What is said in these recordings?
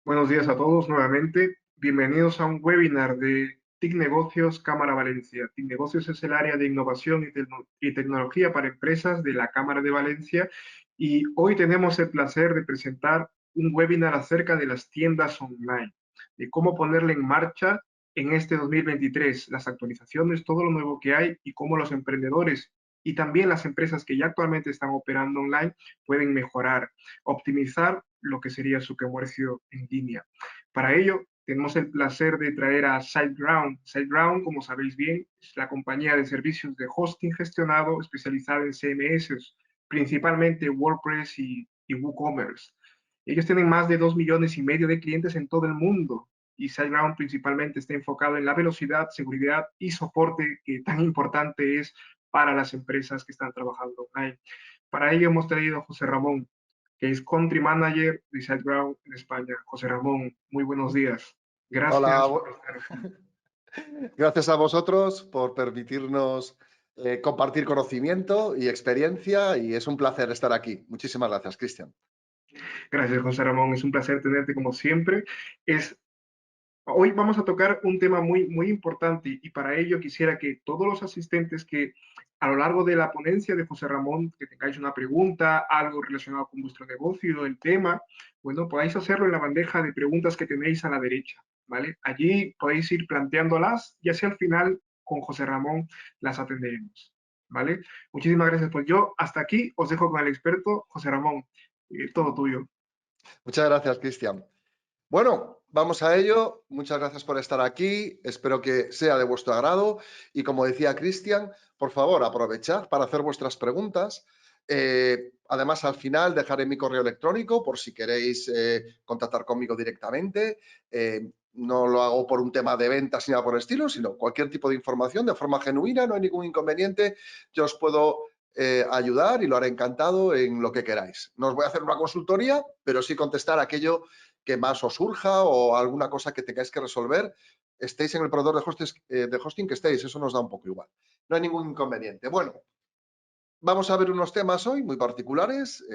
Buenos días a todos nuevamente. Bienvenidos a un webinar de TIC Negocios Cámara Valencia. TIC Negocios es el área de innovación y tecnología para empresas de la Cámara de Valencia y hoy tenemos el placer de presentar un webinar acerca de las tiendas online, de cómo ponerla en marcha en este 2023, las actualizaciones, todo lo nuevo que hay y cómo los emprendedores y también las empresas que ya actualmente están operando online pueden mejorar, optimizar lo que sería su comercio en línea. Para ello, tenemos el placer de traer a SiteGround. SiteGround, como sabéis bien, es la compañía de servicios de hosting gestionado especializada en CMS, principalmente WordPress y WooCommerce. Ellos tienen más de 2,5 millones de clientes en todo el mundo y SiteGround principalmente está enfocado en la velocidad, seguridad y soporte que tan importante es para las empresas que están trabajando online. Para ello hemos traído a José Ramón, que es Country Manager de SiteGround en España. José Ramón, muy buenos días. Hola, Gracias por estar aquí. gracias a vosotros por permitirnos compartir conocimiento y experiencia y es un placer estar aquí. Muchísimas gracias, Cristian. Gracias, José Ramón. Es un placer tenerte como siempre. Hoy vamos a tocar un tema muy importante y para ello quisiera que todos los asistentes que a lo largo de la ponencia de José Ramón, que tengáis una pregunta, algo relacionado con vuestro negocio, el tema, bueno, podáis hacerlo en la bandeja de preguntas que tenéis a la derecha, ¿vale? Allí podéis ir planteándolas y así al final con José Ramón las atenderemos, ¿vale? Muchísimas gracias. Pues yo hasta aquí os dejo con el experto José Ramón. Todo tuyo. Muchas gracias, Cristian. Bueno, vamos a ello. Muchas gracias por estar aquí. Espero que sea de vuestro agrado. Y como decía Cristian, por favor, aprovechad para hacer vuestras preguntas. Además, al final dejaré mi correo electrónico por si queréis contactar conmigo directamente. No lo hago por un tema de ventas ni nada por el estilo, sino cualquier tipo de información de forma genuina, no hay ningún inconveniente. Yo os puedo ayudar y lo haré encantado en lo que queráis. No os voy a hacer una consultoría, pero sí contestar aquello que más os surja o alguna cosa que tengáis que resolver, estéis en el proveedor de hosting que estéis, eso nos da un poco igual. No hay ningún inconveniente. Bueno, vamos a ver unos temas hoy muy particulares,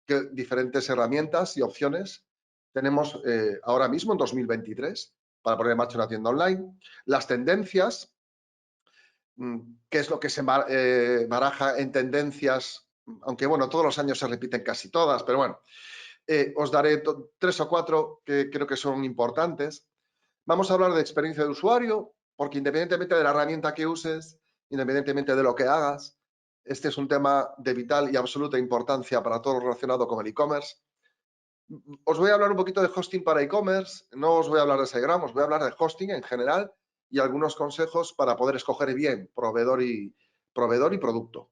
que diferentes herramientas y opciones tenemos ahora mismo en 2023 para poner en marcha una tienda online, las tendencias, qué es lo que se baraja en tendencias, aunque bueno, todos los años se repiten casi todas, pero bueno, os daré 3 o 4 que creo que son importantes. Vamos a hablar de experiencia de usuario, porque independientemente de la herramienta que uses, independientemente de lo que hagas, este es un tema de vital y absoluta importancia para todo lo relacionado con el e-commerce. Os voy a hablar un poquito de hosting para e-commerce, no os voy a hablar de SiteGround, os voy a hablar de hosting en general y algunos consejos para poder escoger bien proveedor y producto.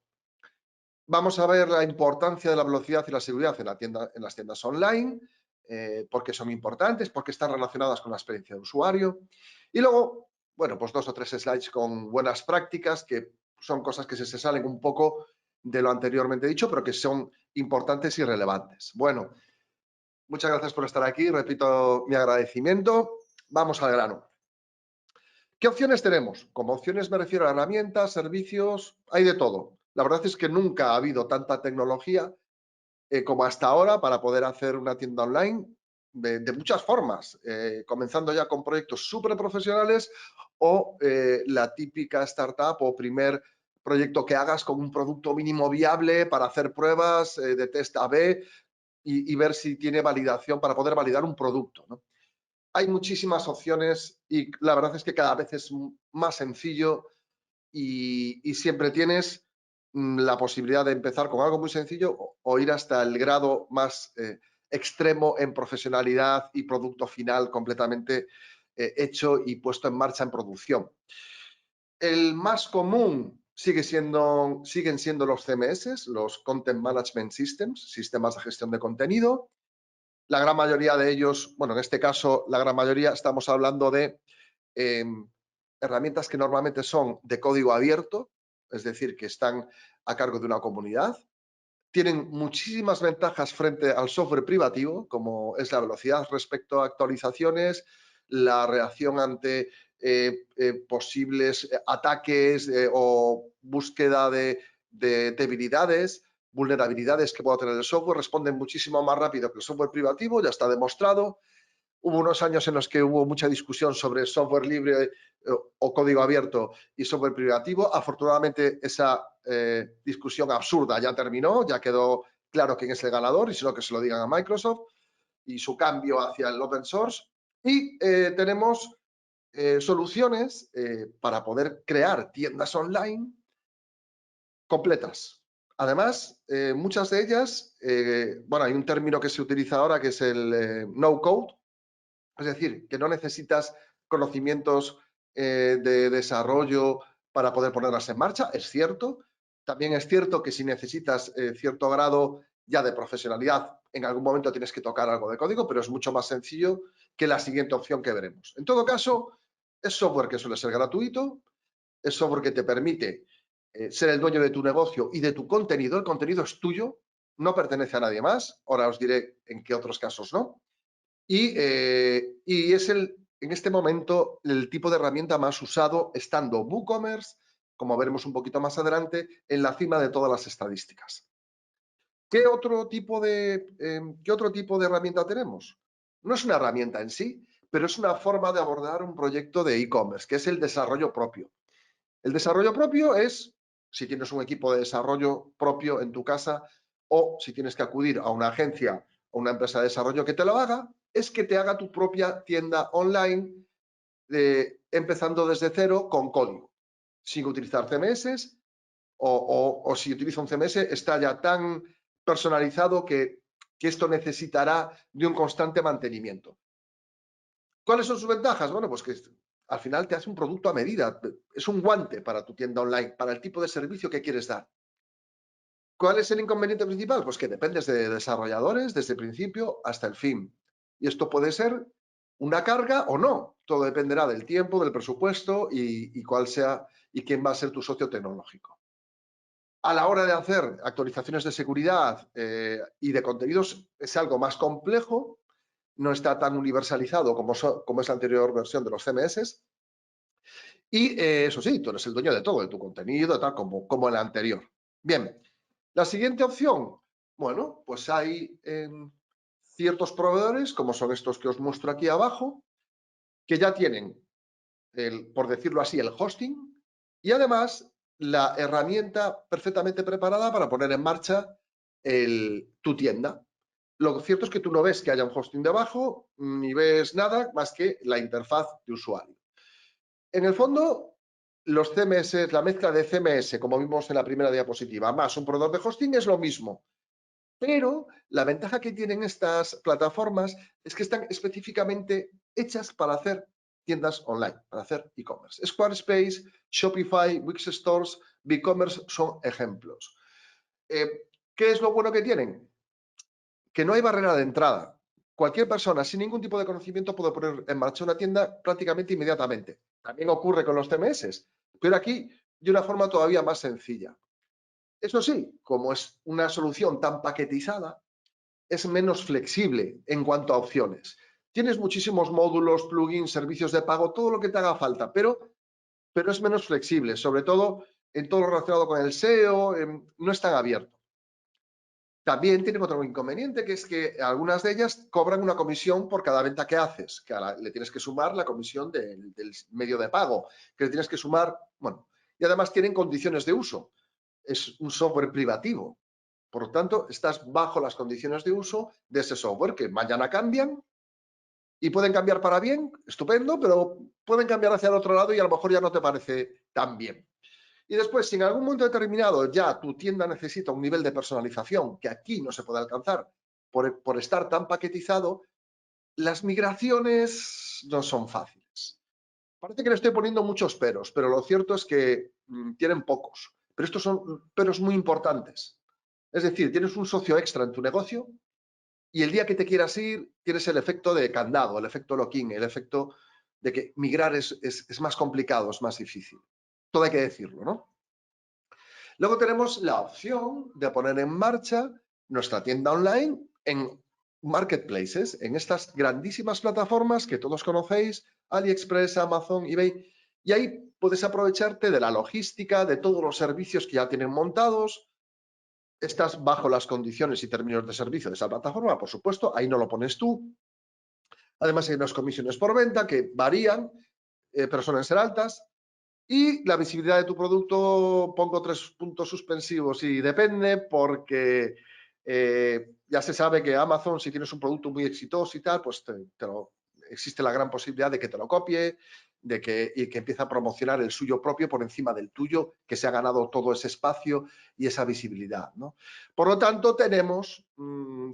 Vamos a ver la importancia de la velocidad y la seguridad en las tiendas online, porque son importantes, porque están relacionadas con la experiencia de usuario. Y luego, bueno, pues 2 o 3 slides con buenas prácticas, que son cosas que se salen un poco de lo anteriormente dicho, pero que son importantes y relevantes. Bueno, muchas gracias por estar aquí. Repito mi agradecimiento. Vamos al grano. ¿Qué opciones tenemos? Como opciones me refiero a herramientas, servicios, hay de todo. La verdad es que nunca ha habido tanta tecnología como hasta ahora para poder hacer una tienda online de muchas formas, comenzando ya con proyectos súper profesionales o la típica startup o primer proyecto que hagas con un producto mínimo viable para hacer pruebas de test A/B y ver si tiene validación para poder validar un producto, ¿no? Hay muchísimas opciones y la verdad es que cada vez es más sencillo y siempre tienes la posibilidad de empezar con algo muy sencillo o ir hasta el grado más extremo en profesionalidad y producto final completamente hecho y puesto en marcha en producción. El más común siguen siendo los CMS, los Content Management Systems, sistemas de gestión de contenido. La gran mayoría de ellos, bueno, en este caso, la gran mayoría estamos hablando de herramientas que normalmente son de código abierto, es decir, que están a cargo de una comunidad. Tienen muchísimas ventajas frente al software privativo, como es la velocidad respecto a actualizaciones, la reacción ante posibles ataques o búsqueda de debilidades, vulnerabilidades que pueda tener el software, responden muchísimo más rápido que el software privativo, ya está demostrado. Hubo unos años en los que hubo mucha discusión sobre software libre o código abierto y software privativo. Afortunadamente, esa discusión absurda ya terminó, ya quedó claro quién es el ganador, y sino que se lo digan a Microsoft y su cambio hacia el open source. Y tenemos soluciones para poder crear tiendas online completas. Además, muchas de ellas, bueno, hay un término que se utiliza ahora que es el no code, es decir, que no necesitas conocimientos de desarrollo para poder ponerlas en marcha, es cierto. También es cierto que si necesitas cierto grado ya de profesionalidad, en algún momento tienes que tocar algo de código, pero es mucho más sencillo que la siguiente opción que veremos. En todo caso, es software que suele ser gratuito, es software que te permite ser el dueño de tu negocio y de tu contenido. El contenido es tuyo, no pertenece a nadie más. Ahora os diré en qué otros casos no. Y es en este momento el tipo de herramienta más usado, estando WooCommerce, como veremos un poquito más adelante, en la cima de todas las estadísticas. ¿Qué otro tipo de herramienta tenemos? No es una herramienta en sí, pero es una forma de abordar un proyecto de e-commerce, que es el desarrollo propio. El desarrollo propio es, si tienes un equipo de desarrollo propio en tu casa o si tienes que acudir a una agencia o una empresa de desarrollo que te lo haga, es que te haga tu propia tienda online empezando desde cero con código, sin utilizar CMS o si utiliza un CMS está ya tan personalizado que esto necesitará de un constante mantenimiento. ¿Cuáles son sus ventajas? Bueno, pues que al final te hace un producto a medida, es un guante para tu tienda online, para el tipo de servicio que quieres dar. ¿Cuál es el inconveniente principal? Pues que dependes de desarrolladores desde el principio hasta el fin. Y esto puede ser una carga o no. Todo dependerá del tiempo, del presupuesto y cuál sea y quién va a ser tu socio tecnológico. A la hora de hacer actualizaciones de seguridad y de contenidos es algo más complejo, no está tan universalizado como es la anterior versión de los CMS. Y eso sí, tú eres el dueño de todo, de tu contenido, tal como el anterior. Bien, la siguiente opción, bueno, pues hay ciertos proveedores, como son estos que os muestro aquí abajo, que ya tienen, por decirlo así, el hosting y además la herramienta perfectamente preparada para poner en marcha tu tienda. Lo cierto es que tú no ves que haya un hosting debajo, ni ves nada más que la interfaz de usuario. En el fondo, los CMS, la mezcla de CMS, como vimos en la primera diapositiva, más un proveedor de hosting es lo mismo. Pero la ventaja que tienen estas plataformas es que están específicamente hechas para hacer tiendas online, para hacer e-commerce. Squarespace, Shopify, Wix Stores, BigCommerce son ejemplos. ¿Qué es lo bueno que tienen? Que no hay barrera de entrada. Cualquier persona sin ningún tipo de conocimiento puede poner en marcha una tienda prácticamente inmediatamente. También ocurre con los CMS, pero aquí de una forma todavía más sencilla. Eso sí, como es una solución tan paquetizada, es menos flexible en cuanto a opciones. Tienes muchísimos módulos, plugins, servicios de pago, todo lo que te haga falta, pero es menos flexible, sobre todo en todo lo relacionado con el SEO, no es tan abierto. También tienen otro inconveniente, que es que algunas de ellas cobran una comisión por cada venta que haces, que le tienes que sumar la comisión del medio de pago, que le tienes que sumar, bueno, y además tienen condiciones de uso. Es un software privativo. Por lo tanto, estás bajo las condiciones de uso de ese software que mañana cambian y pueden cambiar para bien, estupendo, pero pueden cambiar hacia el otro lado y a lo mejor ya no te parece tan bien. Y después, si en algún momento determinado ya tu tienda necesita un nivel de personalización que aquí no se puede alcanzar por estar tan paquetizado, las migraciones no son fáciles. Parece que le estoy poniendo muchos peros, pero lo cierto es que tienen pocos. Pero estos son peros muy importantes. Es decir, tienes un socio extra en tu negocio y el día que te quieras ir tienes el efecto de candado, el efecto lock-in, el efecto de que migrar es más complicado, es más difícil. Todo hay que decirlo, ¿no? Luego tenemos la opción de poner en marcha nuestra tienda online en marketplaces, en estas grandísimas plataformas que todos conocéis, AliExpress, Amazon, eBay, y ahí puedes aprovecharte de la logística, de todos los servicios que ya tienen montados. Estás bajo las condiciones y términos de servicio de esa plataforma, por supuesto, ahí no lo pones tú. Además, hay unas comisiones por venta que varían, pero suelen ser altas. Y la visibilidad de tu producto, pongo 3 puntos suspensivos y depende porque ya se sabe que Amazon, si tienes un producto muy exitoso y tal, pues existe la gran posibilidad de que te lo copie y que empiece a promocionar el suyo propio por encima del tuyo, que se ha ganado todo ese espacio y esa visibilidad, ¿no? Por lo tanto, tenemos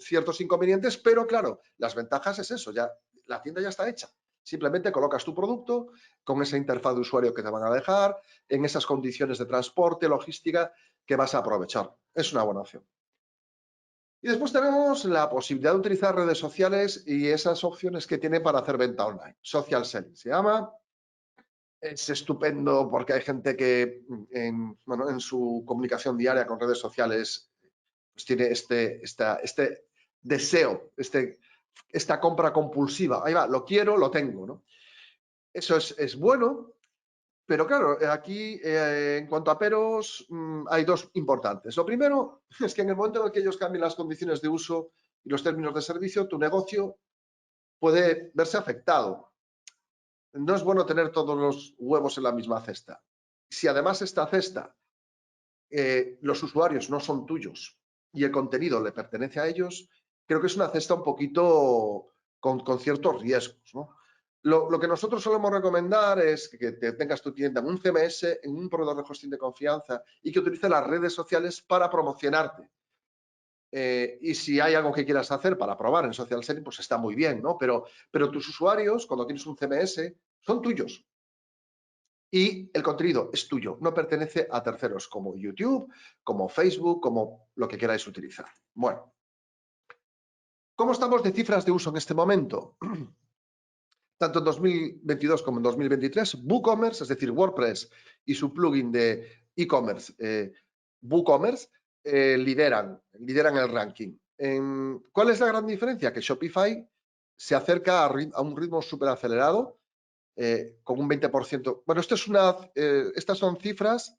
ciertos inconvenientes, pero claro, las ventajas es eso, ya la tienda ya está hecha. Simplemente colocas tu producto con esa interfaz de usuario que te van a dejar, en esas condiciones de transporte, logística, que vas a aprovechar. Es una buena opción. Y después tenemos la posibilidad de utilizar redes sociales y esas opciones que tiene para hacer venta online. Social selling se llama. Es estupendo porque hay gente que bueno, en su comunicación diaria con redes sociales pues tiene este deseo, esta compra compulsiva. Ahí va, lo quiero, lo tengo, ¿no? Eso es bueno, pero claro, aquí en cuanto a peros hay dos importantes. Lo primero es que en el momento en el que ellos cambien las condiciones de uso y los términos de servicio, tu negocio puede verse afectado. No es bueno tener todos los huevos en la misma cesta. Si además esta cesta, los usuarios no son tuyos y el contenido le pertenece a ellos, creo que es una cesta un poquito con ciertos riesgos, ¿no? Lo que nosotros solemos recomendar es que te tengas tu tienda en un CMS, en un proveedor de hosting de confianza y que utilice las redes sociales para promocionarte. Y si hay algo que quieras hacer para probar en social selling, pues está muy bien, ¿no? Pero tus usuarios, cuando tienes un CMS, son tuyos. Y el contenido es tuyo, no pertenece a terceros como YouTube, como Facebook, como lo que queráis utilizar. Bueno, ¿cómo estamos de cifras de uso en este momento? Tanto en 2022 como en 2023, WooCommerce, es decir, WordPress y su plugin de e-commerce, WooCommerce, lideran el ranking. ¿Cuál es la gran diferencia? Que Shopify se acerca a un ritmo súper acelerado, con un 20%. Bueno, estas son cifras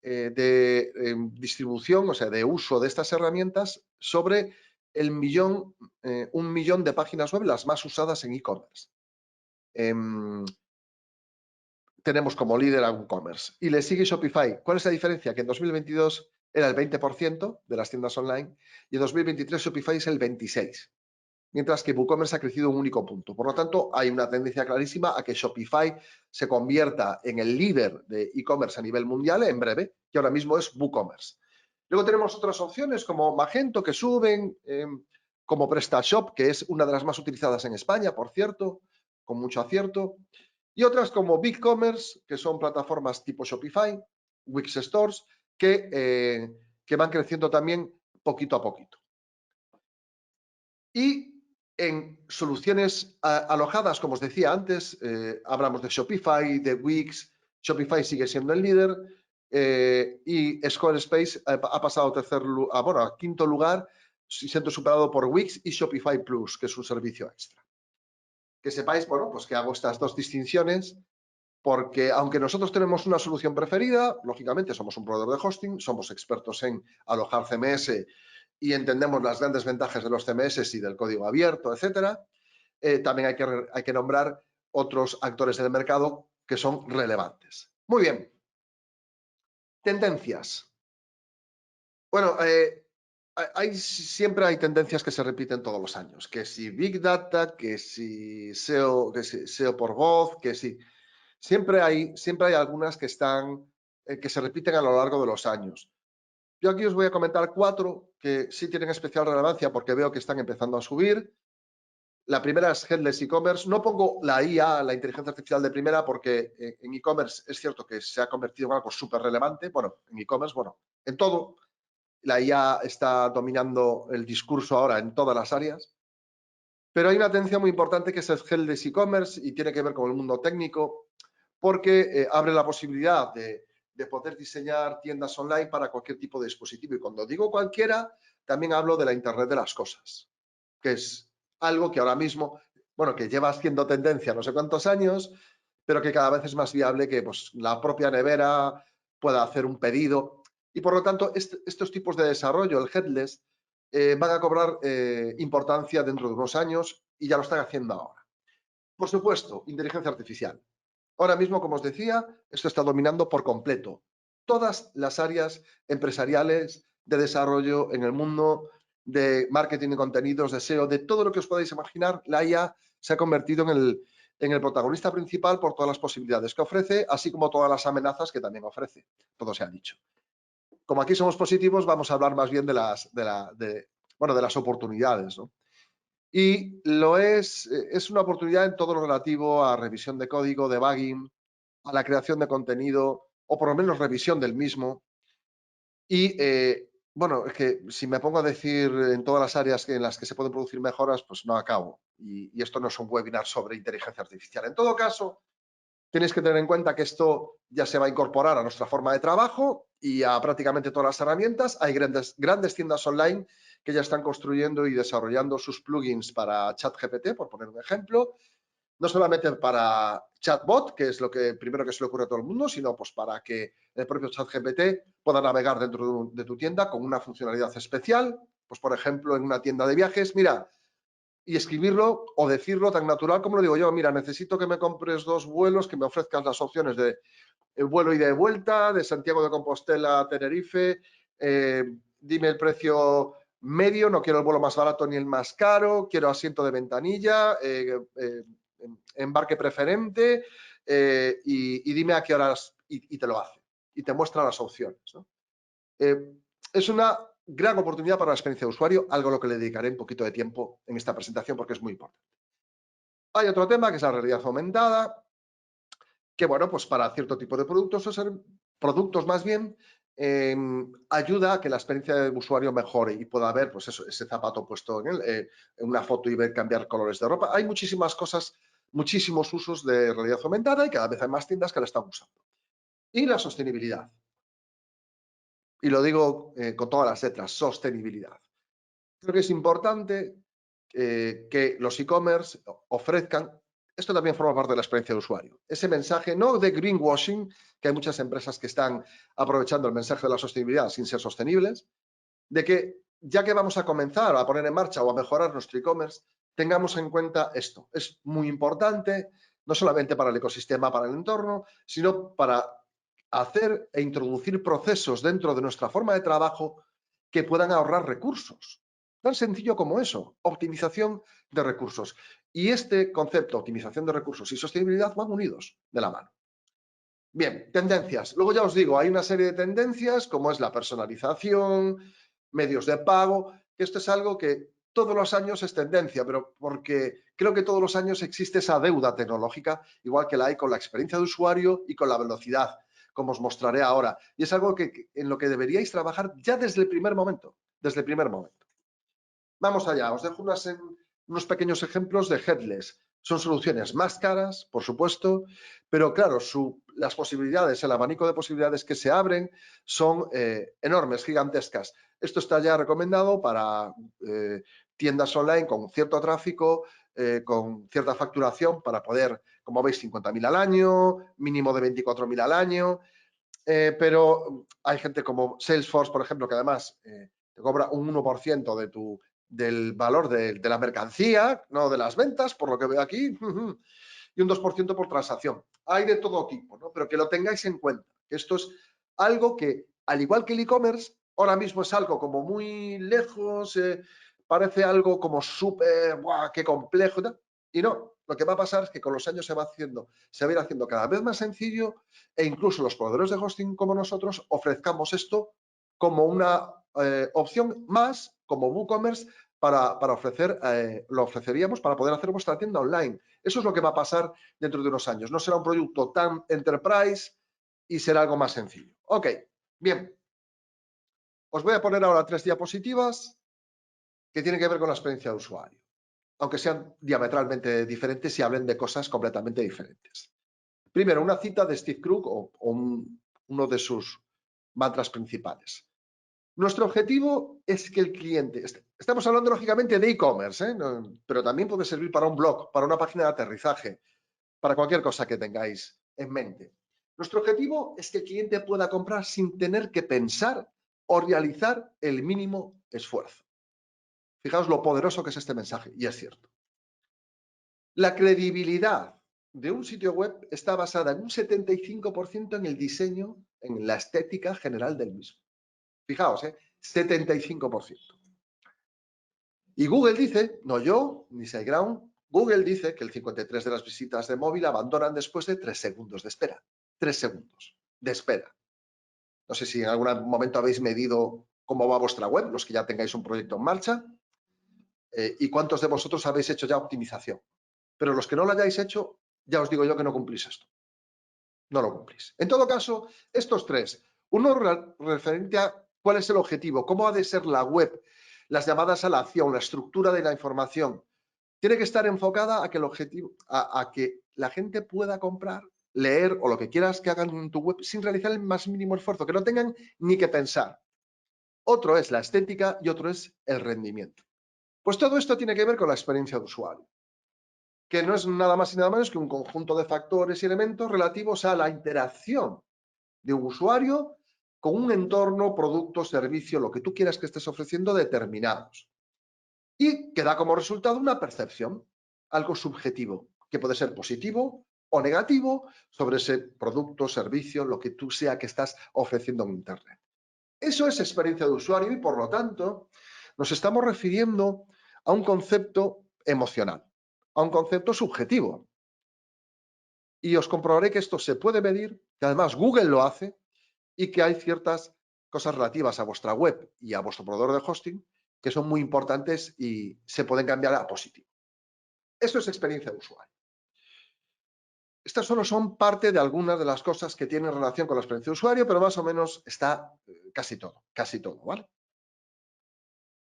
de distribución, o sea, de uso de estas herramientas sobre un millón de páginas web las más usadas en e-commerce. Tenemos como líder a WooCommerce y le sigue Shopify. ¿Cuál es la diferencia? Que en 2022 era el 20% de las tiendas online y en 2023 Shopify es el 26%, mientras que WooCommerce ha crecido un único punto. Por lo tanto, hay una tendencia clarísima a que Shopify se convierta en el líder de e-commerce a nivel mundial en breve, que ahora mismo es WooCommerce. Luego tenemos otras opciones como Magento que suben, como PrestaShop, que es una de las más utilizadas en España, por cierto, con mucho acierto. Y otras como BigCommerce, que son plataformas tipo Shopify, Wix Stores, que van creciendo también poquito a poquito. Y en soluciones alojadas, como os decía antes, hablamos de Shopify, de Wix. Shopify sigue siendo el líder y Squarespace ha pasado a quinto lugar, siendo superado por Wix y Shopify Plus, que es un servicio extra. Que sepáis, bueno, pues que hago estas dos distinciones porque aunque nosotros tenemos una solución preferida, lógicamente somos un proveedor de hosting, somos expertos en alojar CMS y entendemos las grandes ventajas de los CMS y del código abierto, etcétera, también hay que nombrar otros actores del mercado que son relevantes. Muy bien. Tendencias. Bueno, siempre hay tendencias que se repiten todos los años, que si Big Data, que si SEO, SEO por voz, que si... Siempre hay algunas que se repiten a lo largo de los años. Yo aquí os voy a comentar 4 que sí tienen especial relevancia porque veo que están empezando a subir. La primera es Headless E-Commerce. No pongo la IA, la inteligencia artificial de primera, porque en e-commerce es cierto que se ha convertido en algo súper relevante. Bueno, en e-commerce, bueno, en todo. La IA está dominando el discurso ahora en todas las áreas. Pero hay una tendencia muy importante que es el Headless E-Commerce y tiene que ver con el mundo técnico, porque abre la posibilidad de poder diseñar tiendas online para cualquier tipo de dispositivo. Y cuando digo cualquiera, también hablo de la Internet de las cosas, que es algo que ahora mismo, bueno, que lleva siendo tendencia no sé cuántos años, pero que cada vez es más viable que pues, la propia nevera pueda hacer un pedido. Y por lo tanto, estos tipos de desarrollo, el headless, van a cobrar importancia dentro de unos años y ya lo están haciendo ahora. Por supuesto, inteligencia artificial. Ahora mismo, como os decía, esto está dominando por completo todas las áreas empresariales de desarrollo en el mundo de marketing de contenidos, de SEO, de todo lo que os podáis imaginar. La IA se ha convertido en el protagonista principal por todas las posibilidades que ofrece, así como todas las amenazas que también ofrece. Todo se ha dicho. Como aquí somos positivos, vamos a hablar más bien de las oportunidades, ¿no? Y es una oportunidad en todo lo relativo a revisión de código, debugging, a la creación de contenido, o por lo menos revisión del mismo. Y bueno, es que si me pongo a decir en todas las áreas en las que se pueden producir mejoras, pues no acabo. Y esto no es un webinar sobre inteligencia artificial. En todo caso, tenéis que tener en cuenta que esto ya se va a incorporar a nuestra forma de trabajo y a prácticamente todas las herramientas. Hay grandes tiendas online que ya están construyendo y desarrollando sus plugins para ChatGPT, por poner un ejemplo. No solamente para chatbot, que es lo que primero que se le ocurre a todo el mundo, sino pues para que el propio ChatGPT pueda navegar dentro de tu tienda con una funcionalidad especial. Pues, por ejemplo, en una tienda de viajes, mira, y escribirlo o decirlo tan natural como lo digo yo. Mira, necesito que me compres 2 vuelos, que me ofrezcas las opciones de vuelo ida y de vuelta, de Santiago de Compostela a Tenerife, dime el precio medio, no quiero el vuelo más barato ni el más caro, quiero asiento de ventanilla, embarque preferente, y dime a qué horas, y te lo hace, y te muestra las opciones, ¿no? Es una gran oportunidad para la experiencia de usuario, algo a lo que le dedicaré un poquito de tiempo en esta presentación porque es muy importante. Hay otro tema que es la realidad aumentada, que bueno, pues para cierto tipo de productos o ser productos más bien, ayuda a que la experiencia de usuario mejore y pueda ver pues eso, ese zapato puesto en una foto y ver cambiar colores de ropa. Hay muchísimas cosas, muchísimos usos de realidad aumentada y cada vez hay más tiendas que la están usando. Y la sostenibilidad. Y lo digo con todas las letras, sostenibilidad. Creo que es importante que los e-commerce ofrezcan, esto también forma parte de la experiencia de usuario, ese mensaje no de greenwashing, que hay muchas empresas que están aprovechando el mensaje de la sostenibilidad sin ser sostenibles, de que ya que vamos a comenzar a poner en marcha o a mejorar nuestro e-commerce, tengamos en cuenta esto. Es muy importante, no solamente para el ecosistema, para el entorno, sino para hacer e introducir procesos dentro de nuestra forma de trabajo que puedan ahorrar recursos. Tan sencillo como eso, optimización de recursos. Y este concepto, optimización de recursos y sostenibilidad, van unidos de la mano. Bien, tendencias. Luego ya os digo, hay una serie de tendencias como es la personalización, medios de pago, que esto es algo que todos los años es tendencia, pero porque creo que todos los años existe esa deuda tecnológica, igual que la hay con la experiencia de usuario y con la velocidad, como os mostraré ahora. Y es algo en lo que deberíais trabajar ya desde el primer momento, desde el primer momento. Vamos allá, os dejo unos pequeños ejemplos de headless. Son soluciones más caras, por supuesto, pero claro, las posibilidades, el abanico de posibilidades que se abren son enormes, gigantescas. Esto está ya recomendado para tiendas online con cierto tráfico, con cierta facturación para poder, como veis, 50.000 al año, mínimo de 24.000 al año, pero hay gente como Salesforce, por ejemplo, que además te cobra un 1% del valor de la mercancía, no de las ventas, por lo que veo aquí, y un 2% por transacción. Hay de todo tipo, ¿no? Pero que lo tengáis en cuenta. Esto es algo que, al igual que el e-commerce, ahora mismo es algo como muy lejos, parece algo como súper, qué complejo, ¿no? Y no, lo que va a pasar es que con los años se va a ir haciendo cada vez más sencillo e incluso los proveedores de hosting como nosotros ofrezcamos esto como una opción más, como WooCommerce, para ofrecer, lo ofreceríamos para poder hacer vuestra tienda online. Eso es lo que va a pasar dentro de unos años. No será un producto tan enterprise y será algo más sencillo. Ok, bien. Os voy a poner ahora 3 diapositivas que tienen que ver con la experiencia de usuario, aunque sean diametralmente diferentes y hablen de cosas completamente diferentes. Primero, una cita de Steve Krug o uno de sus mantras principales. Nuestro objetivo es que el cliente, estamos hablando lógicamente de e-commerce, pero también puede servir para un blog, para una página de aterrizaje, para cualquier cosa que tengáis en mente. Nuestro objetivo es que el cliente pueda comprar sin tener que pensar o realizar el mínimo esfuerzo. Fijaos lo poderoso que es este mensaje, y es cierto. La credibilidad de un sitio web está basada en un 75% en el diseño, en la estética general del mismo. Fijaos, 75%. Y Google dice, no yo, ni SiteGround, Google dice que el 53% de las visitas de móvil abandonan después de 3 segundos de espera. 3 segundos de espera. No sé si en algún momento habéis medido cómo va vuestra web, los que ya tengáis un proyecto en marcha, y cuántos de vosotros habéis hecho ya optimización. Pero los que no lo hayáis hecho, ya os digo yo que no cumplís esto. No lo cumplís. En todo caso, estos tres, uno referente a cuál es el objetivo, cómo ha de ser la web, las llamadas a la acción, la estructura de la información, tiene que estar enfocada a que el objetivo, a que la gente pueda comprar, leer o lo que quieras que hagan en tu web sin realizar el más mínimo esfuerzo, que no tengan ni que pensar. Otro es la estética y otro es el rendimiento. Pues todo esto tiene que ver con la experiencia de usuario, que no es nada más y nada menos que un conjunto de factores y elementos relativos a la interacción de un usuario con un entorno, producto, servicio, lo que tú quieras que estés ofreciendo determinados. Y que da como resultado una percepción, algo subjetivo, que puede ser positivo o negativo sobre ese producto, servicio, lo que tú sea que estás ofreciendo en Internet. Eso es experiencia de usuario y, por lo tanto, nos estamos refiriendo a un concepto emocional, a un concepto subjetivo. Y os comprobaré que esto se puede medir, que además Google lo hace, y que hay ciertas cosas relativas a vuestra web y a vuestro proveedor de hosting que son muy importantes y se pueden cambiar a positivo. Eso es experiencia de usuario. Estas solo son parte de algunas de las cosas que tienen relación con la experiencia de usuario, pero más o menos está casi todo, ¿vale?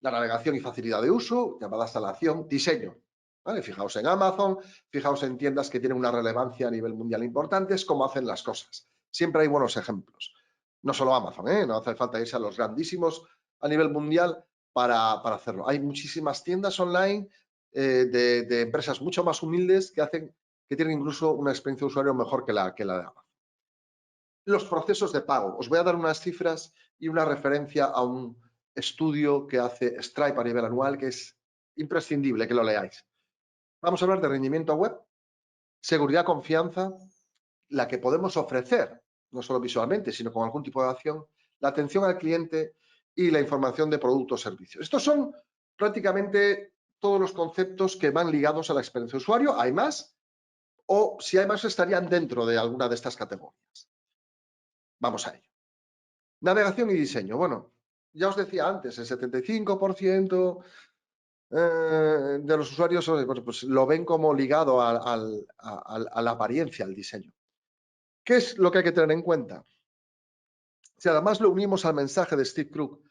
La navegación y facilidad de uso, llamadas a la acción, diseño, ¿vale? Fijaos en Amazon, fijaos en tiendas que tienen una relevancia a nivel mundial importante, es cómo hacen las cosas. Siempre hay buenos ejemplos. No solo Amazon, no hace falta irse a los grandísimos a nivel mundial para hacerlo. Hay muchísimas tiendas online de empresas mucho más humildes que tienen incluso una experiencia de usuario mejor que la de Amazon. Los procesos de pago. Os voy a dar unas cifras y una referencia a un estudio que hace Stripe a nivel anual que es imprescindible que lo leáis. Vamos a hablar de rendimiento web, seguridad, confianza, la que podemos ofrecer, no solo visualmente, sino con algún tipo de acción, la atención al cliente y la información de productos o servicios. Estos son prácticamente todos los conceptos que van ligados a la experiencia de usuario. Hay más, o si hay más estarían dentro de alguna de estas categorías. Vamos a ello. Navegación y diseño. Bueno, ya os decía antes, el 75% de los usuarios pues, lo ven como ligado a la apariencia, al diseño. ¿Qué es lo que hay que tener en cuenta? Si además lo unimos al mensaje de Steve Krug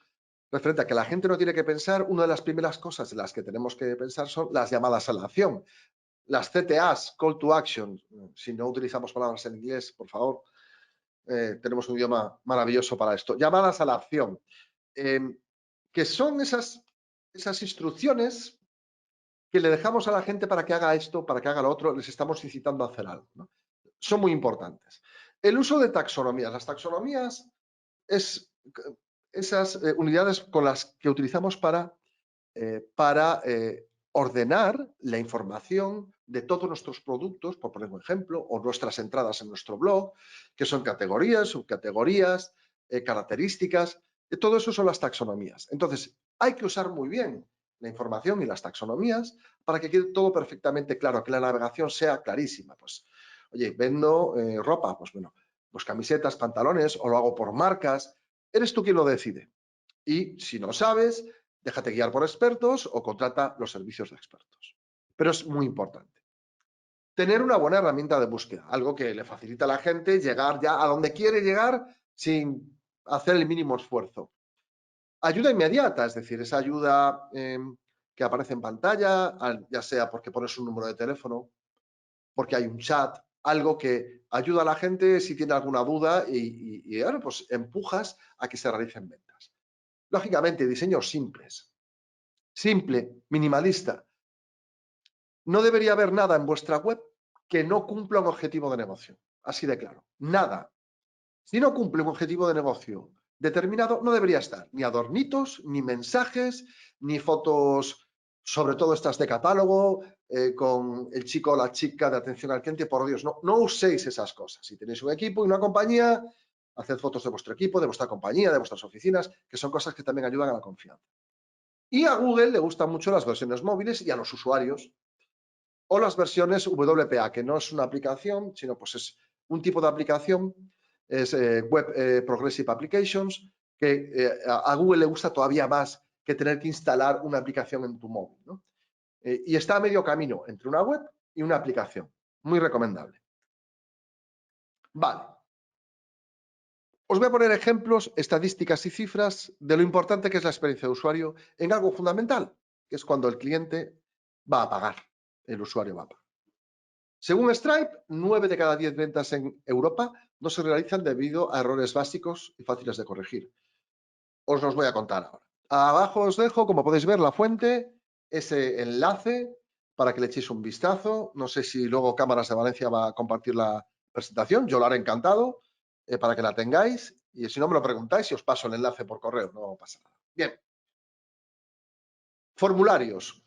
referente a que la gente no tiene que pensar, una de las primeras cosas en las que tenemos que pensar son las llamadas a la acción. Las CTAs, Call to Action, si no utilizamos palabras en inglés, por favor, tenemos un idioma maravilloso para esto. Llamadas a la acción, que son esas instrucciones que le dejamos a la gente para que haga esto, para que haga lo otro, les estamos incitando a hacer algo, ¿no? Son muy importantes. El uso de taxonomías. Las taxonomías es esas unidades con las que utilizamos para ordenar la información de todos nuestros productos, por poner un ejemplo, o nuestras entradas en nuestro blog, que son categorías, subcategorías, características. Todo eso son las taxonomías. Entonces, hay que usar muy bien la información y las taxonomías para que quede todo perfectamente claro, que la navegación sea clarísima. Pues, oye, vendo ropa, pues bueno, pues camisetas, pantalones, o lo hago por marcas. Eres tú quien lo decide. Y si no sabes, déjate guiar por expertos o contrata los servicios de expertos. Pero es muy importante. Tener una buena herramienta de búsqueda, algo que le facilita a la gente llegar ya a donde quiere llegar sin hacer el mínimo esfuerzo. Ayuda inmediata, es decir, esa ayuda que aparece en pantalla, ya sea porque pones un número de teléfono, porque hay un chat, algo que ayuda a la gente si tiene alguna duda y ahora pues empujas a que se realicen ventas. Lógicamente, diseños simples. Simple, minimalista. No debería haber nada en vuestra web que no cumpla un objetivo de negocio. Así de claro. Nada. Si no cumple un objetivo de negocio determinado, no debería estar ni adornitos, ni mensajes, ni fotos, sobre todo estas de catálogo, con el chico o la chica de atención al cliente, por Dios, no uséis esas cosas. Si tenéis un equipo y una compañía, haced fotos de vuestro equipo, de vuestra compañía, de vuestras oficinas, que son cosas que también ayudan a la confianza. Y a Google le gustan mucho las versiones móviles y a los usuarios, o las versiones WPA, que no es una aplicación, sino pues es un tipo de aplicación, es Web Progressive Applications, que a Google le gusta todavía más que tener que instalar una aplicación en tu móvil, ¿no? Y está a medio camino entre una web y una aplicación. Muy recomendable. Vale. Os voy a poner ejemplos, estadísticas y cifras de lo importante que es la experiencia de usuario en algo fundamental, que es cuando el cliente va a pagar, el usuario va a pagar. Según Stripe, 9 de cada 10 ventas en Europa no se realizan debido a errores básicos y fáciles de corregir. Os los voy a contar ahora. Abajo os dejo, como podéis ver, la fuente, ese enlace para que le echéis un vistazo. No sé si luego Cámaras de Valencia va a compartir la presentación. Yo lo haré encantado para que la tengáis. Y si no, me lo preguntáis y os paso el enlace por correo. No pasa nada. Bien. Formularios.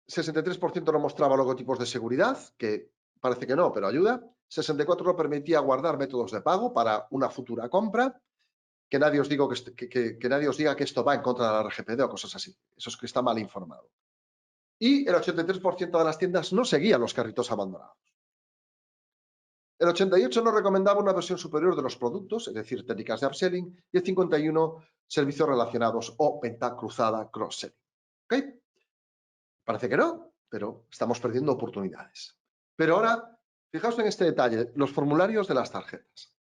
63% no mostraba logotipos de seguridad, que parece que no, pero ayuda. 64% no permitía guardar métodos de pago para una futura compra. Que nadie os diga que nadie os diga que esto va en contra de la RGPD o cosas así. Eso es que está mal informado. Y el 83% de las tiendas no seguía los carritos abandonados. El 88% no recomendaba una versión superior de los productos, es decir, técnicas de upselling, y el 51% servicios relacionados o venta cruzada, cross-selling. ¿Ok? Parece que no, pero estamos perdiendo oportunidades. Pero ahora, fijaos en este detalle, los formularios de las tarjetas.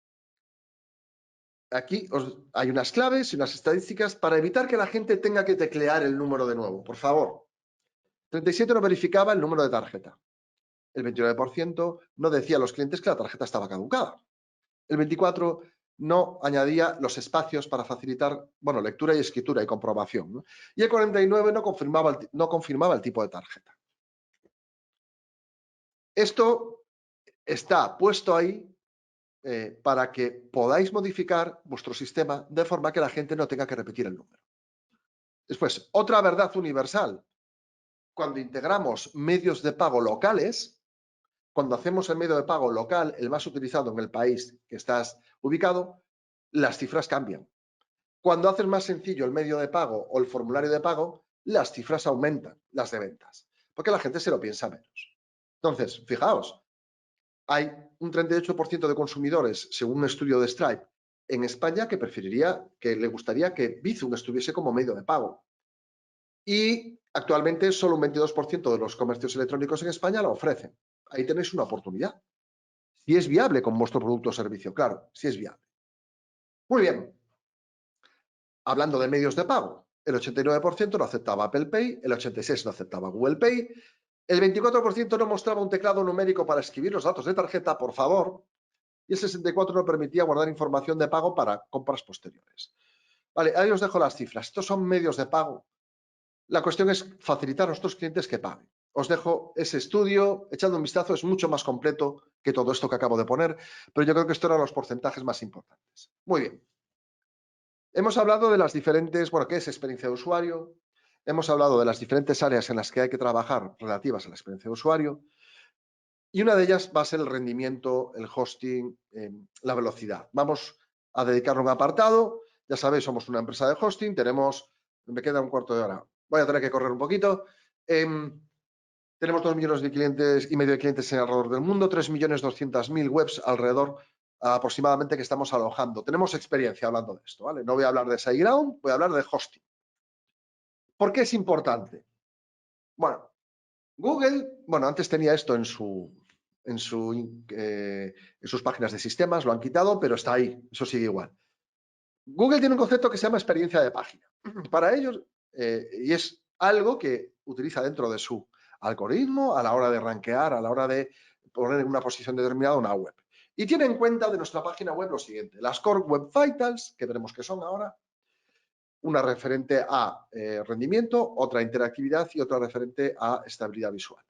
Aquí hay unas claves y unas estadísticas para evitar que la gente tenga que teclear el número de nuevo. Por favor. 37% no verificaba el número de tarjeta. El 29% no decía a los clientes que la tarjeta estaba caducada. El 24% no añadía los espacios para facilitar, bueno, lectura y escritura y comprobación, ¿no? Y el 49% no confirmaba el tipo de tarjeta. Esto está puesto ahí para que podáis modificar vuestro sistema de forma que la gente no tenga que repetir el número. Después, otra verdad universal. Cuando integramos medios de pago locales, cuando hacemos el medio de pago local, el más utilizado en el país que estás ubicado, las cifras cambian. Cuando haces más sencillo el medio de pago o el formulario de pago, las cifras aumentan, las de ventas, porque la gente se lo piensa menos. Entonces, fijaos, hay un 38% de consumidores, según un estudio de Stripe, en España que le gustaría que Bizum estuviese como medio de pago. Y actualmente solo un 22% de los comercios electrónicos en España lo ofrecen. Ahí tenéis una oportunidad. Si es viable con vuestro producto o servicio, claro, si es viable. Muy bien. Hablando de medios de pago, el 89% no aceptaba Apple Pay, el 86% no aceptaba Google Pay, el 24% no mostraba un teclado numérico para escribir los datos de tarjeta, por favor, y el 64% no permitía guardar información de pago para compras posteriores. Vale, ahí os dejo las cifras. Estos son medios de pago. La cuestión es facilitar a nuestros clientes que paguen. Os dejo ese estudio, echando un vistazo, es mucho más completo que todo esto que acabo de poner, pero yo creo que estos eran los porcentajes más importantes. Muy bien. Hemos hablado de las diferentes, bueno, ¿qué es experiencia de usuario? Hemos hablado de las diferentes áreas en las que hay que trabajar relativas a la experiencia de usuario. Y una de ellas va a ser el rendimiento, el hosting, la velocidad. Vamos a dedicarle un apartado. Ya sabéis, somos una empresa de hosting, me queda un cuarto de hora. Voy a tener que correr un poquito. Tenemos 2,5 millones de clientes alrededor del mundo, 3.200.000 webs alrededor aproximadamente que estamos alojando. Tenemos experiencia hablando de esto, ¿vale? No voy a hablar de SiteGround, voy a hablar de hosting. ¿Por qué es importante? Bueno, Google, antes tenía esto en sus páginas de sistemas, lo han quitado, pero está ahí, eso sigue igual. Google tiene un concepto que se llama experiencia de página. Para ellos, y es algo que utiliza dentro de su algoritmo a la hora de rankear, a la hora de poner en una posición determinada una web. Y tiene en cuenta de nuestra página web lo siguiente: las Core Web Vitals, que veremos qué son ahora, una referente a rendimiento, otra interactividad y otra referente a estabilidad visual.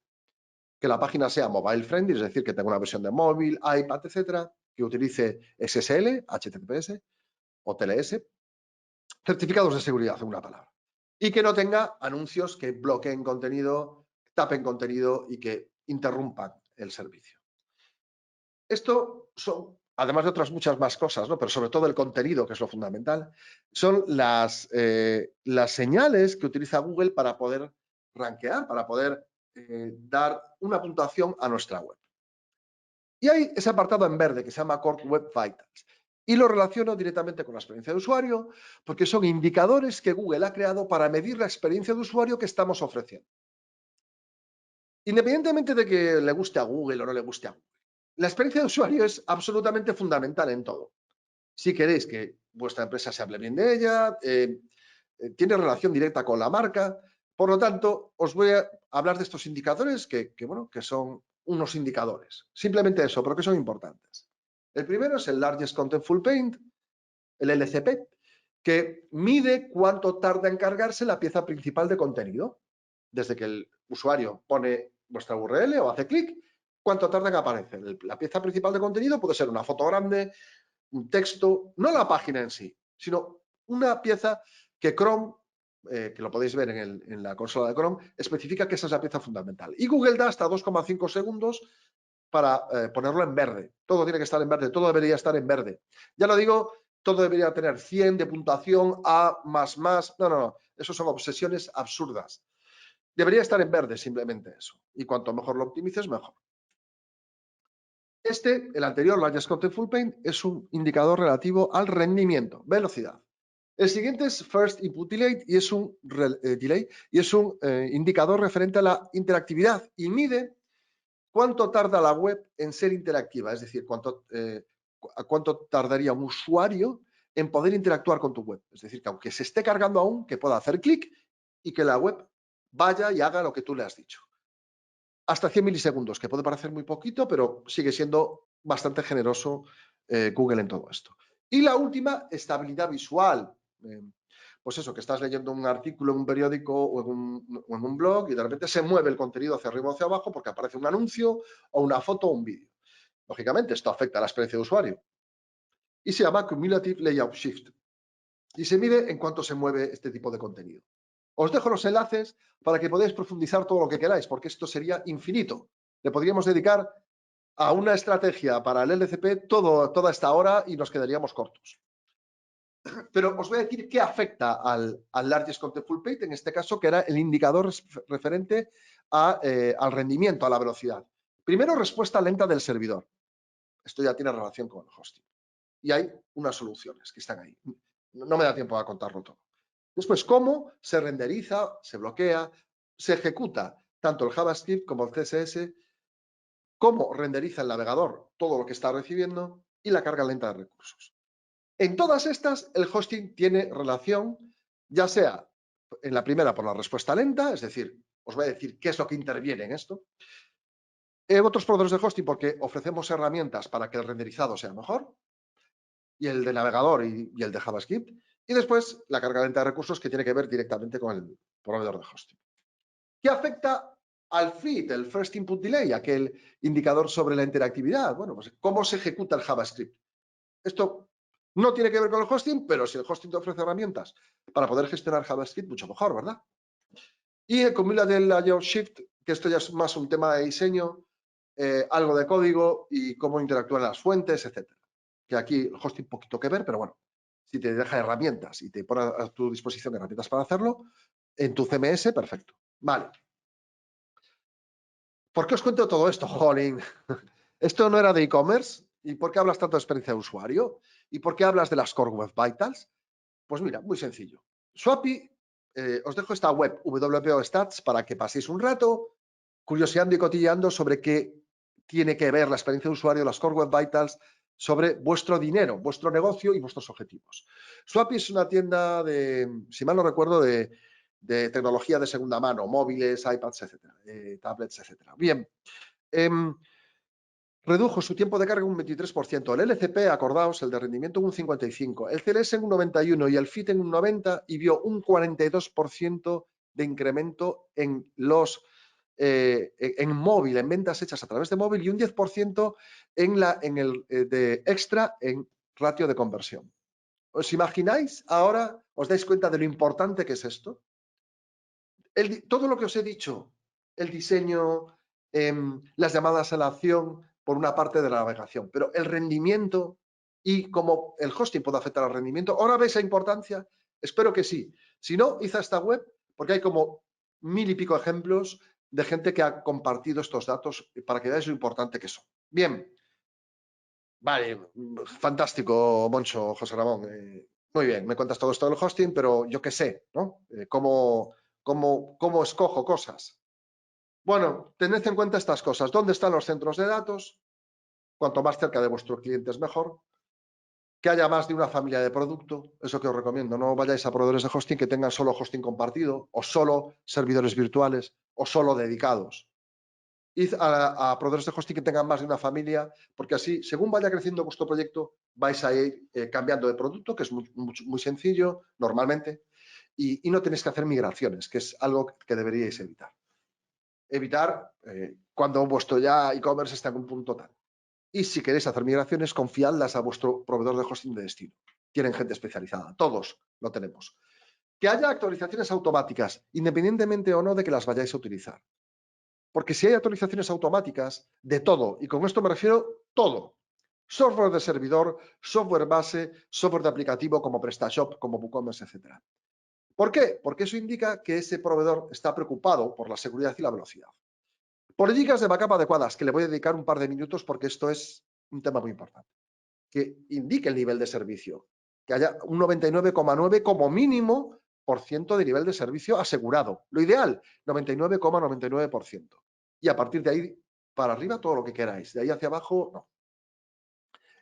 Que la página sea mobile friendly, es decir, que tenga una versión de móvil, iPad, etcétera, que utilice SSL, HTTPS o TLS, certificados de seguridad, en una palabra, y que no tenga anuncios que bloqueen contenido, tapen contenido y que interrumpan el servicio. Esto son, además de otras muchas más cosas, ¿no? Pero sobre todo el contenido, que es lo fundamental, son las señales que utiliza Google para poder rankear, para poder dar una puntuación a nuestra web. Y hay ese apartado en verde que se llama Core Web Vitals. Y lo relaciono directamente con la experiencia de usuario, porque son indicadores que Google ha creado para medir la experiencia de usuario que estamos ofreciendo. Independientemente de que le guste a Google o no le guste a Google, la experiencia de usuario es absolutamente fundamental en todo. Si queréis que vuestra empresa se hable bien de ella, tiene relación directa con la marca. Por lo tanto, os voy a hablar de estos indicadores que son unos indicadores. Simplemente eso, pero que son importantes. El primero es el Largest Contentful Paint, el LCP, que mide cuánto tarda en cargarse la pieza principal de contenido. Desde que el usuario pone vuestra URL o hace clic, cuánto tarda en aparecer. La pieza principal de contenido puede ser una foto grande, un texto, no la página en sí, sino una pieza que Chrome, que lo podéis ver en la consola de Chrome, especifica que esa es la pieza fundamental. Y Google da hasta 2,5 segundos para ponerlo en verde. Todo tiene que estar en verde, todo debería estar en verde. Ya lo digo, todo debería tener 100 de puntuación, A++. No. Eso son obsesiones absurdas. Debería estar en verde simplemente eso. Y cuanto mejor lo optimices, mejor. El anterior, Largest Contentful Paint, es un indicador relativo al rendimiento, velocidad. El siguiente es First Input Delay y es un indicador referente a la interactividad y mide cuánto tarda la web en ser interactiva, es decir, cuánto tardaría un usuario en poder interactuar con tu web. Es decir, que aunque se esté cargando aún, que pueda hacer clic y que la web vaya y haga lo que tú le has dicho. Hasta 100 milisegundos, que puede parecer muy poquito, pero sigue siendo bastante generoso Google en todo esto. Y la última, estabilidad visual. Pues eso, que estás leyendo un artículo en un periódico o en un blog y de repente se mueve el contenido hacia arriba o hacia abajo porque aparece un anuncio o una foto o un vídeo. Lógicamente, esto afecta a la experiencia de usuario. Y se llama Cumulative Layout Shift. Y se mide en cuánto se mueve este tipo de contenido. Os dejo los enlaces para que podáis profundizar todo lo que queráis, porque esto sería infinito. Le podríamos dedicar a una estrategia para el LCP toda esta hora y nos quedaríamos cortos. Pero os voy a decir qué afecta al Largest Contentful Paint, en este caso, que era el indicador referente al rendimiento, a la velocidad. Primero, respuesta lenta del servidor. Esto ya tiene relación con el hosting. Y hay unas soluciones que están ahí. No me da tiempo a contarlo todo. Después, cómo se renderiza, se bloquea, se ejecuta tanto el JavaScript como el CSS, cómo renderiza el navegador todo lo que está recibiendo y la carga lenta de recursos. En todas estas, el hosting tiene relación, ya sea en la primera por la respuesta lenta, es decir, os voy a decir qué es lo que interviene en esto. En otros proveedores de hosting porque ofrecemos herramientas para que el renderizado sea mejor, y el de navegador y el de JavaScript. Y después la carga lenta de recursos que tiene que ver directamente con el proveedor de hosting. ¿Qué afecta al FIT, el First Input Delay, aquel indicador sobre la interactividad? Bueno, pues cómo se ejecuta el JavaScript. Esto no tiene que ver con el hosting, pero si el hosting te ofrece herramientas para poder gestionar JavaScript, mucho mejor, ¿verdad? Y el Cumulative Layout Shift, que esto ya es más un tema de diseño, algo de código y cómo interactúan las fuentes, etcétera. Que aquí el hosting poquito que ver, pero bueno, si te deja herramientas y te pone a tu disposición herramientas para hacerlo, en tu CMS, perfecto. Vale. ¿Por qué os cuento todo esto, jolín? ¿Esto no era de e-commerce? ¿Y por qué hablas tanto de experiencia de usuario? ¿Y por qué hablas de las Core Web Vitals? Pues mira, muy sencillo. Swappy, os dejo esta web WPO Stats para que paséis un rato curioseando y cotilleando sobre qué tiene que ver la experiencia de usuario, las Core Web Vitals, sobre vuestro dinero, vuestro negocio y vuestros objetivos. Swappy es una tienda de, si mal no recuerdo, de tecnología de segunda mano, móviles, iPads, etcétera, tablets, etcétera. Bien, redujo su tiempo de carga un 23%, el LCP, acordaos, el de rendimiento un 55%, el CLS en un 91% y el FIT en un 90% y vio un 42% de incremento en en móvil, en ventas hechas a través de móvil y un 10% en el de extra en ratio de conversión. ¿Os imagináis ahora, os dais cuenta de lo importante que es esto? Todo lo que os he dicho el diseño, las llamadas a la acción por una parte de la navegación, pero el rendimiento y cómo el hosting puede afectar al rendimiento, ¿ahora ve esa importancia? Espero que sí. Si no, hice esta web porque hay como 1000 y pico ejemplos de gente que ha compartido estos datos para que veáis lo importante que son. Bien, vale, fantástico, Moncho, José Ramón. Muy bien, me cuentas todo esto del hosting, pero yo qué sé, ¿no? ¿Cómo escojo cosas? Bueno, tened en cuenta estas cosas. ¿Dónde están los centros de datos? Cuanto más cerca de vuestro cliente es mejor. Que haya más de una familia de producto, eso que os recomiendo. No vayáis a proveedores de hosting que tengan solo hosting compartido o solo servidores virtuales o solo dedicados. Id a proveedores de hosting que tengan más de una familia, porque así, según vaya creciendo vuestro proyecto, vais a ir cambiando de producto, que es muy sencillo normalmente, y no tenéis que hacer migraciones, que es algo que deberíais evitar. Evitar cuando vuestro ya e-commerce está en un punto tal. Y si queréis hacer migraciones, confiadlas a vuestro proveedor de hosting de destino. Tienen gente especializada, todos lo tenemos. Que haya actualizaciones automáticas, independientemente o no de que las vayáis a utilizar. Porque si hay actualizaciones automáticas de todo, y con esto me refiero todo, software de servidor, software base, software de aplicativo como PrestaShop, como WooCommerce, etc. ¿Por qué? Porque eso indica que ese proveedor está preocupado por la seguridad y la velocidad. Políticas de backup adecuadas, que le voy a dedicar un par de minutos porque esto es un tema muy importante. Que indique el nivel de servicio, que haya un 99,9 como mínimo % de nivel de servicio asegurado. Lo ideal, 99,99%. Y a partir de ahí para arriba todo lo que queráis. De ahí hacia abajo, no.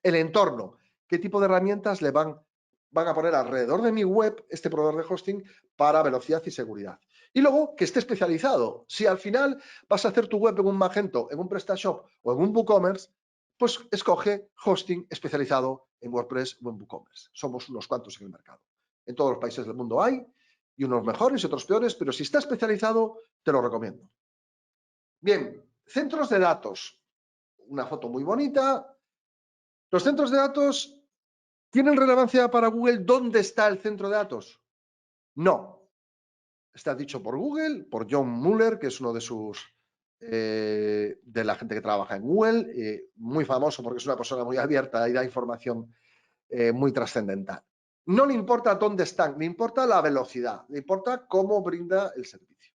El entorno, qué tipo de herramientas le van a poner alrededor de mi web este proveedor de hosting para velocidad y seguridad. Y luego que esté especializado. Si al final vas a hacer tu web en un Magento, en un PrestaShop o en un WooCommerce, pues escoge hosting especializado en WordPress o en WooCommerce. Somos unos cuantos en el mercado. En todos los países del mundo hay, y unos mejores y otros peores, pero si está especializado, te lo recomiendo. Bien, centros de datos. Una foto muy bonita. Los centros de datos, ¿tienen relevancia para Google dónde está el centro de datos? No. Está dicho por Google, por John Mueller, que es uno de sus de la gente que trabaja en Google, muy famoso porque es una persona muy abierta y da información muy trascendental. No le importa dónde están, le importa la velocidad, le importa cómo brinda el servicio.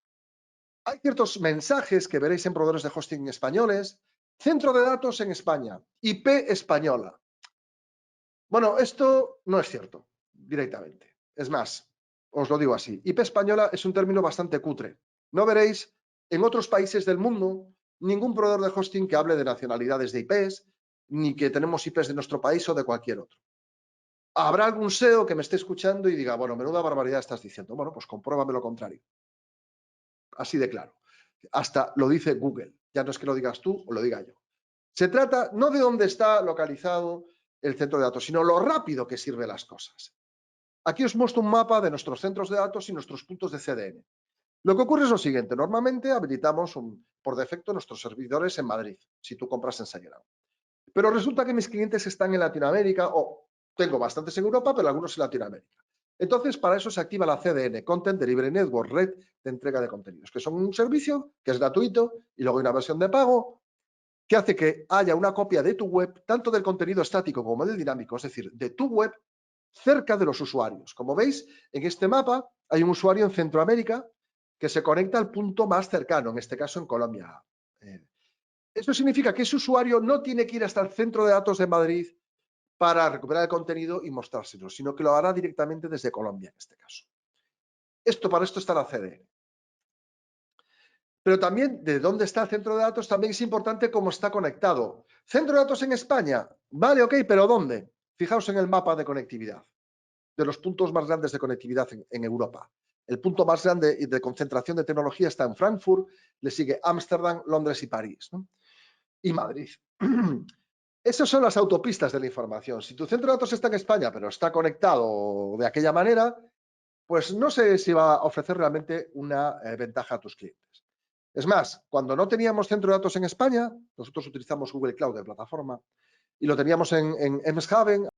Hay ciertos mensajes que veréis en proveedores de hosting españoles. Centro de datos en España, IP española. Bueno, esto no es cierto directamente. Es más, os lo digo así. IP española es un término bastante cutre. No veréis en otros países del mundo ningún proveedor de hosting que hable de nacionalidades de IPs, ni que tenemos IPs de nuestro país o de cualquier otro. Habrá algún SEO que me esté escuchando y diga, bueno, menuda barbaridad estás diciendo. Bueno, pues compruébame lo contrario. Así de claro. Hasta lo dice Google. Ya no es que lo digas tú o lo diga yo. Se trata no de dónde está localizado el centro de datos, sino lo rápido que sirve las cosas. Aquí os muestro un mapa de nuestros centros de datos y nuestros puntos de CDN. Lo que ocurre es lo siguiente. Normalmente habilitamos por defecto nuestros servidores en Madrid, si tú compras en SiteGround. Pero resulta que mis clientes están en Latinoamérica o tengo bastantes en Europa, pero algunos en Latinoamérica. Entonces, para eso se activa la CDN, Content Delivery Network, red de entrega de contenidos, que son un servicio que es gratuito y luego hay una versión de pago que hace que haya una copia de tu web, tanto del contenido estático como del dinámico, es decir, de tu web, cerca de los usuarios. Como veis, en este mapa hay un usuario en Centroamérica que se conecta al punto más cercano, en este caso en Colombia. Eso significa que ese usuario no tiene que ir hasta el centro de datos de Madrid para recuperar el contenido y mostrárselo, sino que lo hará directamente desde Colombia, en este caso. Para esto está la CDN. Pero también de dónde está el centro de datos también es importante cómo está conectado. ¿Centro de datos en España? Vale, ok, pero ¿dónde? Fijaos en el mapa de conectividad, de los puntos más grandes de conectividad en Europa. El punto más grande de concentración de tecnología está en Frankfurt, le sigue Ámsterdam, Londres y París, ¿no? Y Madrid. Esas son las autopistas de la información. Si tu centro de datos está en España, pero está conectado de aquella manera, pues no sé si va a ofrecer realmente una ventaja a tus clientes. Es más, cuando no teníamos centro de datos en España, nosotros utilizamos Google Cloud de plataforma y lo teníamos en Emshaven,